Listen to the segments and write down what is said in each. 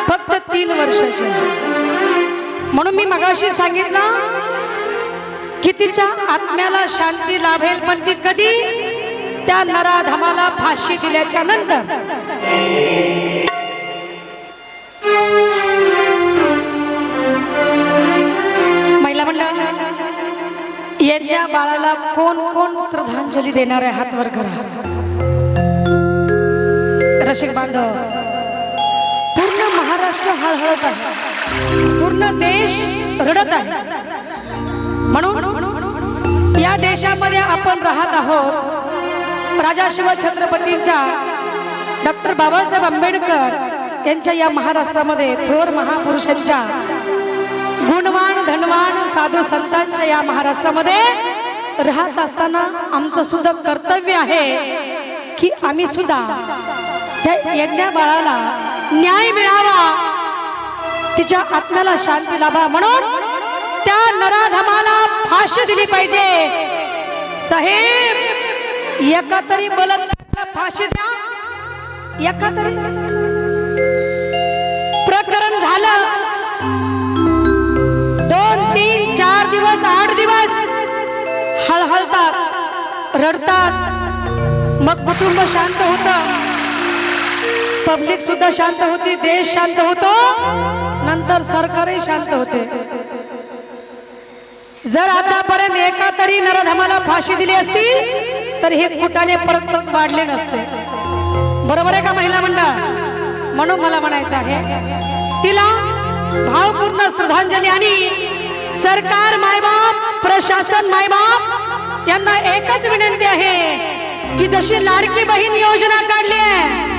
फक्त 3 वर्षाची, म्हणून मी मगाशी सांगितलं की तिच्या आत्म्याला शांती लाभेल, पण ती कधी? त्या नराधमाला फाशी दिल्याच्या नंतर. महिला मंडळ, येत्या बाळाला कोण कोण श्रद्धांजली देणार आहे? हात वर करा. रसिक बांधव, पूर्ण महाराष्ट्र हळहळत आहे, पूर्ण देश रडत आहे. म्हणून या देशामध्ये आपण राहत आहोत राजा शिवछत्रपतींच्या डॉक्टर बाबासाहेब आंबेडकर यांच्या या महाराष्ट्रामध्ये, थोर महापुरुषांच्या, गुणवान धनवान साधू संतांच्या या महाराष्ट्रामध्ये राहत असताना आमचं सुद्धा कर्तव्य आहे की आम्ही सुद्धा त्या यज्ञा बाळाला न्याय मिळावा, तिच्या आत्म्याला शांती लाभा, म्हणून त्या नराधमाला फाशी दिली पाहिजे. साहेब, एका तरी बलात्काराला फाशी द्या. एका तरी प्रकरण झालं 2, 3, 4 दिवस, 8 दिवस हळहळतात, रडतात, मग कुटुंब शांत होतं, पब्लिक सुद्धा शांत होती, देश शांत होतो, नंतर सरकारही शांत होते. जर आतापर्यंत एका तरी नराधमाला फाशी दिली असती तर हे कुटाने परत वाढले नसते. बरोबर आहे का महिला मंडळ? म्हणून मला म्हणायचं आहे, तिला भावपूर्ण श्रद्धांजली. आणि सरकार मायबाप, प्रशासन मायबाप यांना एकच विनंती आहे की जशी लाडकी बहीण योजना काढली आहे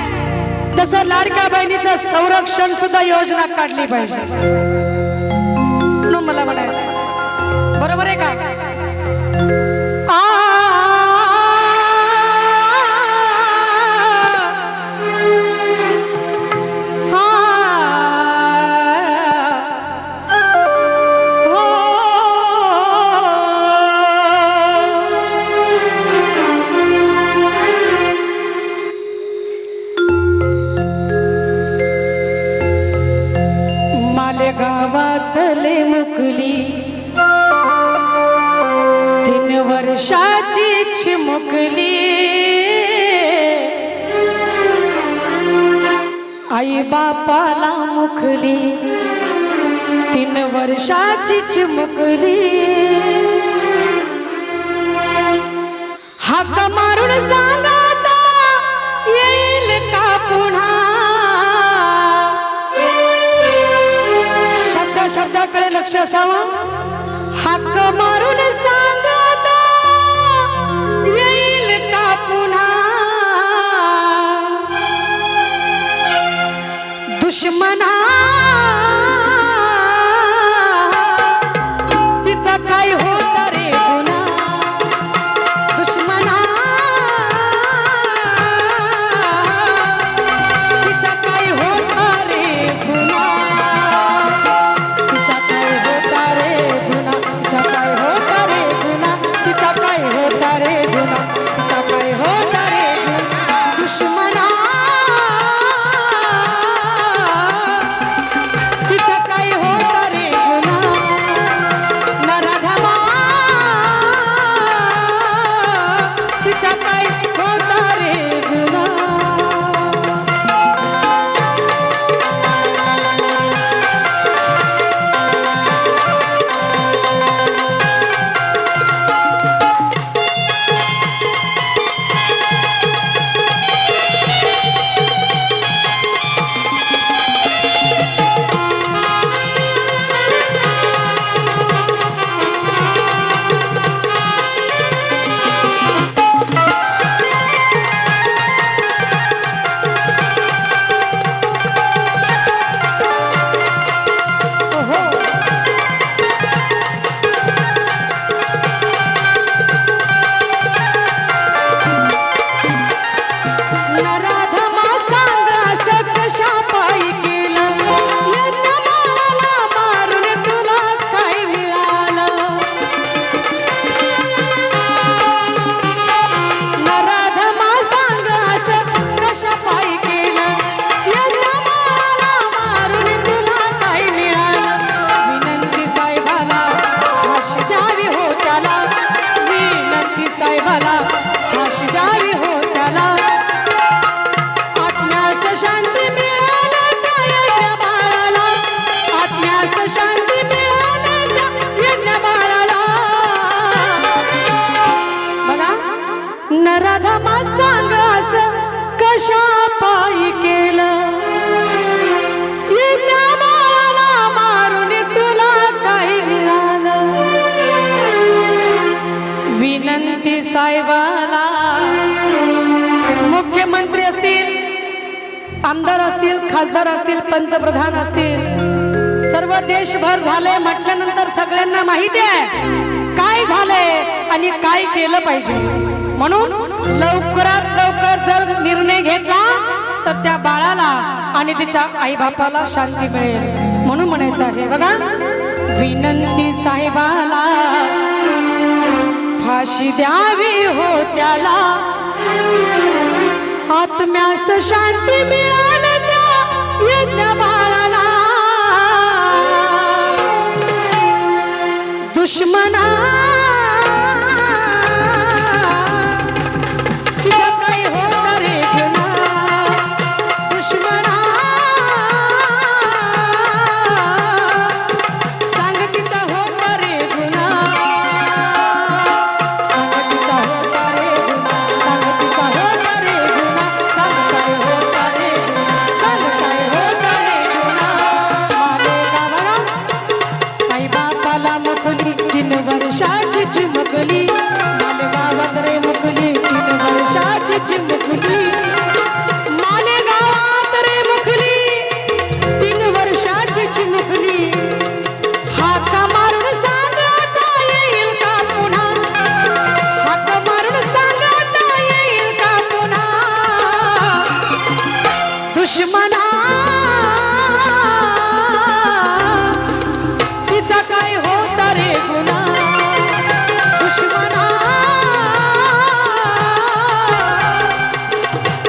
तसं लाडक्या बहिणीचं संरक्षण सुद्धा योजना काढली पाहिजे. म्हणून मला म्हणायचं, बरोबर आहे का? मालेगावातले मुकली 3 वर्षाची चिमुकली, आई बापाला मुकली 3 वर्षाची चिमुकली. हाक मारून सांगा येईल का पुन्हा? शब्दाकडे लक्ष असावं. हाक मारून सांगत येईल का पुन्हा? दुश्मना तिचा काय होत रे गुन्हा? दुश्मना तिचा काय होत रे गुन्हा? तिचा काय होता रे गुन्हा? तिचा काय हो बाळाला फाशी द्यावी हो त्याला आत्म्यास शांती मिळाली त्या येड्या बाळाला आत्म्यास शांती मिळाली त्या येड्या बाळाला बघा नराधमा सांगास कशा पायी केलं येड्या बाळाला मारून तुला काही मिळालं विनंती साहेबाला मुख्यमंत्री असतील आमदार असतील खासदार असतील पंतप्रधान असतील सर्व देशभर झाले म्हटल्यानंतर सगळ्यांना माहिती आहे काय झालंय आणि काय केलं पाहिजे म्हणून लवकरात लवकर जर निर्णय घेतला तर त्या बाळाला आणि तिच्या आईबापाला शांती मिळेल म्हणून म्हणायचं आहे बघा विनंती साहेबाला फाशी द्यावी हो त्याला आत्म्यास शांती मिळाली त्या येड्या बाळाला दुश्मना तुझं काही होत रे गुन्हा दुश्मना सांग तिचा होत रे गुन्हा सांग तिचा होत रे गुन्हा सांग तिचा होत रे गुन्हा सांग काय होत रे गुन्हा सांग काय होत रे गुन्हा मालेगा बघा आई बापाला मुकली 3 वर्षाची चिमुकली मालेगावात रे मुकली 3 वर्षाची चिमुकली मालेगावात रे मुकली 3 वर्षाची चिमुकली हाका मारून सांगता येईल का पुन्हा हाका मारून सांगता येईल का पुन्हा दुश्मना तिचा काय होत रे गुन्हा दुश्मना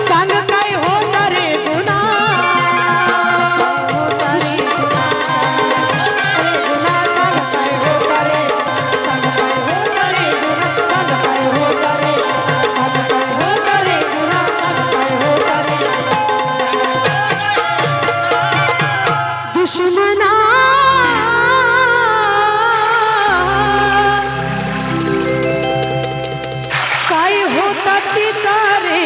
सांग काय होत रे गुन्हा होत रे गुन्हा सांग काय होत रे सांग काय होत रे गुन्हा सांग काय होत रे सांग काय होत रे गुन्हा सांग काय होत रे दुश्मना काय होता तिचा रे